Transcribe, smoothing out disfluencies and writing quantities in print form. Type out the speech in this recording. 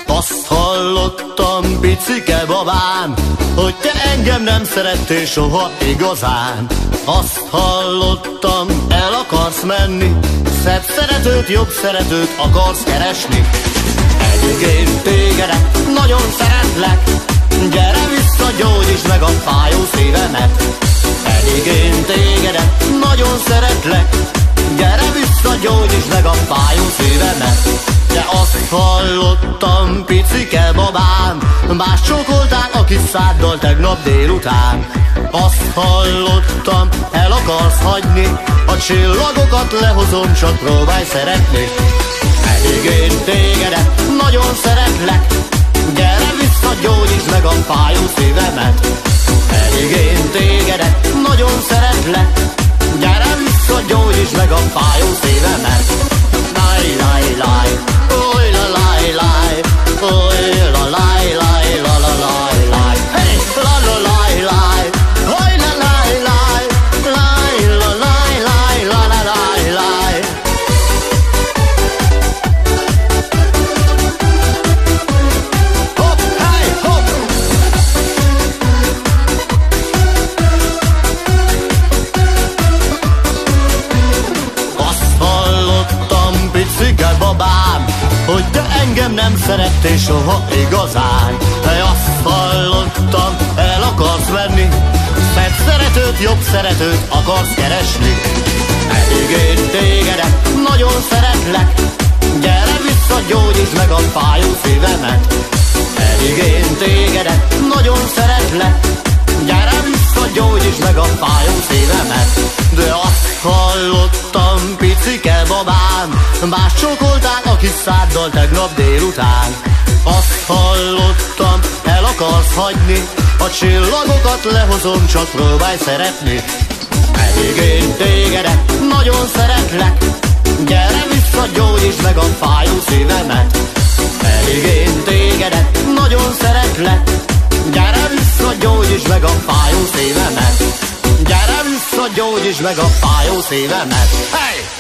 Azt hallottam, picike babám, hogy te engem nem szerettél soha igazán. Azt hallottam, el akarsz menni, szebb szeretőt, jobb szeretőt akarsz keresni. Eddig én tégedet nagyon szeretlek, gyere vissza, gyógyítsd meg a fájó szívemet. Eddig én tégedet nagyon szeretlek, gyere vissza, gyógyítsd meg a fájó szívemet. De azt hallottam, picike babám, más csókoltál a kis száddal tegnap délután. Azt hallottam, el akarsz hagyni, a csillagokat lehozom, csak próbálj szeretni. Eddig én tégedet nagyon szeretlek, gyere vissza, gyógyítsd meg a fájó szívemet. Eddig én tégedet nagyon szeretlek, gyere vissza, gyógyítsd meg a fájó szívemet. Laj, laj, laj, oj, la, laj, laj, oj, la, laj, laj, la, la, laj, laj, hey, la, la, laj, laj, oj, la, laj, laj, laj, la, laj, laj, la, la, laj, laj. Hopp, hey, hopp! Azt hallottam, picike babám, hogy te engem nem szerettél soha igazán. De azt hallottam, el akarsz menni, szebb szeretőt, jobb szeretőt akarsz keresni. Eddig én tégedet nagyon szeretlek, gyere vissza, gyógyítsd meg a fájó szívemet. Eddig én tégedet nagyon szeretlek, gyere vissza, gyógyítsd meg a fájó szívemet. De azt hallottam, picike babám, más csókoltál a kis száddal tegnap délután. Azt hallottam, el akarsz hagyni, a csillagokat lehozom, csak próbálj szeretni. Eddig én tégedet nagyon szeretlek, gyere vissza, gyógyítsd meg a fájó szívemet. Eddig én tégedet nagyon szeretlek, gyere vissza, gyógyítsd meg a fájó szívemet. Gyere vissza, gyógyítsd meg a fájó szívemet. Hey!